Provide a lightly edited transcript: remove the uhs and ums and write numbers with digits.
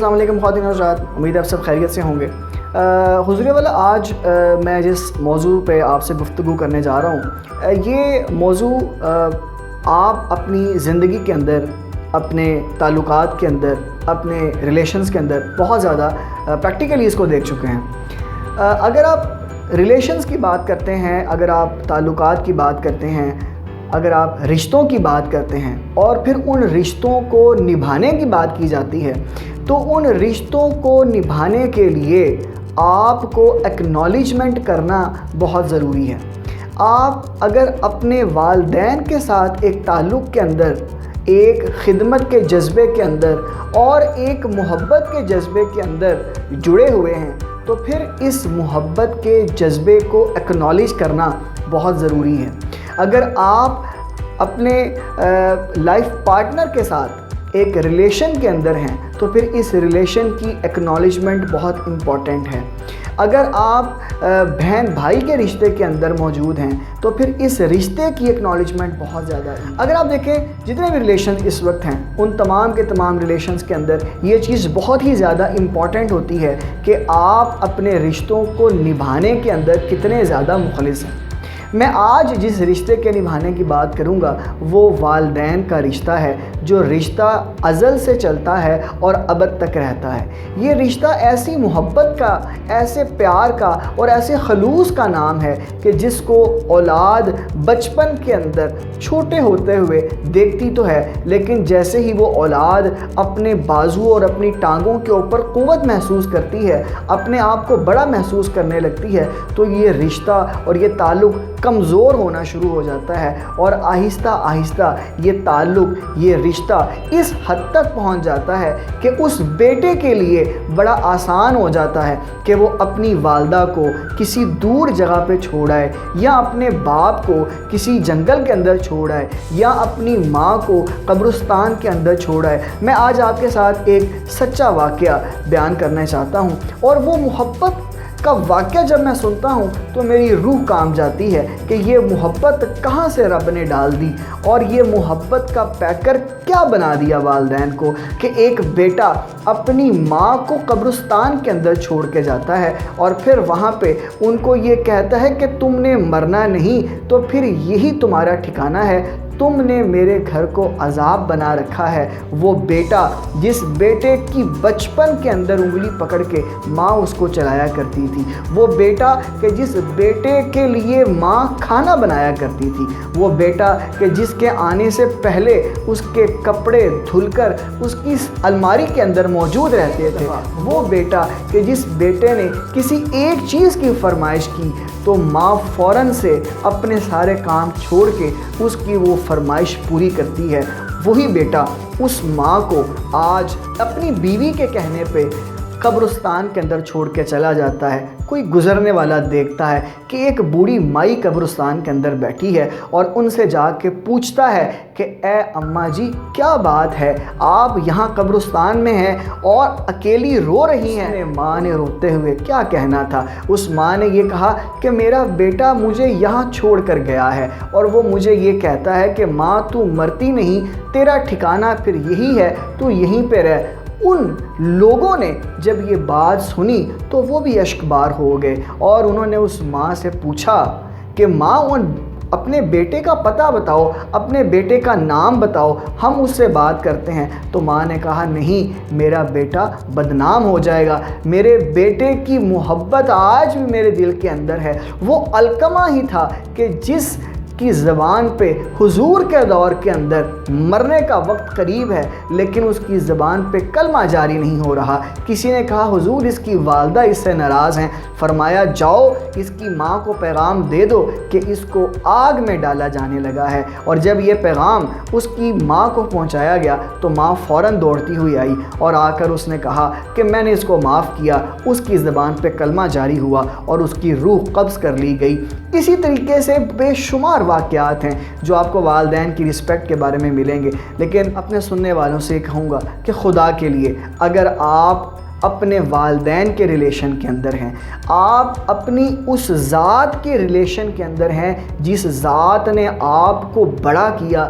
السلام علیکم خواتین و حضرات، امید ہے آپ سب خیریت سے ہوں گے۔ حضور والا آج میں جس موضوع پہ آپ سے گفتگو کرنے جا رہا ہوں، یہ موضوع آپ اپنی زندگی کے اندر، اپنے تعلقات کے اندر، اپنے ریلیشنز کے اندر بہت زیادہ پریکٹیکلی اس کو دیکھ چکے ہیں۔ اگر آپ ریلیشنز کی بات کرتے ہیں، اگر آپ تعلقات کی بات کرتے ہیں، اگر آپ رشتوں کی بات کرتے ہیں اور پھر ان رشتوں کو نبھانے کی بات کی جاتی ہے، تو ان رشتوں کو نبھانے کے لیے آپ کو ایکنالجمنٹ کرنا بہت ضروری ہے۔ آپ اگر اپنے والدین کے ساتھ ایک تعلق کے اندر، ایک خدمت کے جذبے کے اندر اور ایک محبت کے جذبے کے اندر جڑے ہوئے ہیں، تو پھر اس محبت کے جذبے کو ایکنالج کرنا بہت ضروری ہے۔ اگر آپ اپنے لائف پارٹنر کے ساتھ ایک ریلیشن کے اندر ہیں، تو پھر اس ریلیشن کی ایکنالجمنٹ بہت امپورٹنٹ ہے۔ اگر آپ بہن بھائی کے رشتے کے اندر موجود ہیں، تو پھر اس رشتے کی ایکنالجمنٹ بہت زیادہ ہے۔ اگر آپ دیکھیں جتنے بھی ریلیشن اس وقت ہیں، ان تمام کے تمام ریلیشنز کے اندر یہ چیز بہت ہی زیادہ امپورٹنٹ ہوتی ہے کہ آپ اپنے رشتوں کو نبھانے کے اندر کتنے زیادہ مخلص ہیں۔ میں آج جس رشتے کے نبھانے کی بات کروں گا وہ والدین کا رشتہ ہے، جو رشتہ ازل سے چلتا ہے اور ابد تک رہتا ہے۔ یہ رشتہ ایسی محبت کا، ایسے پیار کا اور ایسے خلوص کا نام ہے کہ جس کو اولاد بچپن کے اندر چھوٹے ہوتے ہوئے دیکھتی تو ہے، لیکن جیسے ہی وہ اولاد اپنے بازو اور اپنی ٹانگوں کے اوپر قوت محسوس کرتی ہے، اپنے آپ کو بڑا محسوس کرنے لگتی ہے، تو یہ رشتہ اور یہ تعلق کمزور ہونا شروع ہو جاتا ہے، اور آہستہ آہستہ یہ تعلق، یہ رشتہ اس حد تک پہنچ جاتا ہے کہ اس بیٹے کے لیے بڑا آسان ہو جاتا ہے کہ وہ اپنی والدہ کو کسی دور جگہ پہ چھوڑ آئے، یا اپنے باپ کو کسی جنگل کے اندر چھوڑ آئے، یا اپنی ماں کو قبرستان کے اندر چھوڑ آئے۔ میں آج آپ کے ساتھ ایک سچا واقعہ بیان کرنا چاہتا ہوں، اور وہ محبت کا واقعہ جب میں سنتا ہوں تو میری روح کانپ جاتی ہے کہ یہ محبت کہاں سے رب نے ڈال دی، اور یہ محبت کا پیکر کیا بنا دیا والدین کو کہ ایک بیٹا اپنی ماں کو قبرستان کے اندر چھوڑ کے جاتا ہے، اور پھر وہاں پہ ان کو یہ کہتا ہے کہ تم نے مرنا نہیں، تو پھر یہی تمہارا ٹھکانہ ہے، تم نے میرے گھر کو عذاب بنا رکھا ہے۔ وہ بیٹا، جس بیٹے کی بچپن کے اندر انگلی پکڑ کے ماں اس کو چلایا کرتی تھی، وہ بیٹا کہ جس بیٹے کے لیے ماں کھانا بنایا کرتی تھی، وہ بیٹا کہ جس کے آنے سے پہلے اس کے کپڑے دھل کر اس کی الماری کے اندر موجود رہتے تھے، وہ بیٹا کہ جس بیٹے نے کسی ایک چیز کی فرمائش کی تو ماں فوراً سے اپنے سارے کام چھوڑ کے اس کی وہ فرمائش پوری کرتی ہے، وہی بیٹا اس ماں کو آج اپنی بیوی کے کہنے پہ قبرستان کے اندر چھوڑ کے چلا جاتا ہے۔ کوئی گزرنے والا دیکھتا ہے کہ ایک بوڑھی مائی قبرستان کے اندر بیٹھی ہے، اور ان سے جا کے پوچھتا ہے کہ اے اماں جی، کیا بات ہے، آپ یہاں قبرستان میں ہیں اور اکیلی رو رہی ہیں؟ ماں نے روتے ہوئے کیا کہنا تھا، اس ماں نے یہ کہا کہ میرا بیٹا مجھے یہاں چھوڑ کر گیا ہے، اور وہ مجھے یہ کہتا ہے کہ ماں تو مرتی نہیں، تیرا ٹھکانہ پھر یہی ہے، تو یہیں پہ رہ۔ ان لوگوں نے جب یہ بات سنی تو وہ بھی اشک بار ہو گئے، اور انہوں نے اس ماں سے پوچھا کہ ماں، اپنے بیٹے کا پتہ بتاؤ، اپنے بیٹے کا نام بتاؤ، ہم اس سے بات کرتے ہیں۔ تو ماں نے کہا نہیں، میرا بیٹا بدنام ہو جائے گا، میرے بیٹے کی محبت آج بھی میرے دل کے اندر ہے۔ وہ علقمہ ہی تھا کہ جس کی زبان پہ حضور کے دور کے اندر مرنے کا وقت قریب ہے، لیکن اس کی زبان پہ کلمہ جاری نہیں ہو رہا۔ کسی نے کہا حضور، اس کی والدہ اس سے ناراض ہیں۔ فرمایا جاؤ اس کی ماں کو پیغام دے دو کہ اس کو آگ میں ڈالا جانے لگا ہے۔ اور جب یہ پیغام اس کی ماں کو پہنچایا گیا تو ماں فوراً دوڑتی ہوئی آئی، اور آ کر اس نے کہا کہ میں نے اس کو معاف کیا، اس کی زبان پہ کلمہ جاری ہوا اور اس کی روح قبض کر لی گئی۔ اسی طریقے سے بے شمار واقعات ہیں جو آپ کو والدین کی رسپیکٹ کے بارے میں ملیں گے، لیکن اپنے سننے والوں سے کہوں گا کہ خدا کے لیے اگر آپ اپنے والدین کے ریلیشن کے اندر ہیں، آپ اپنی اس ذات کے ریلیشن کے اندر ہیں جس ذات نے آپ کو بڑا کیا،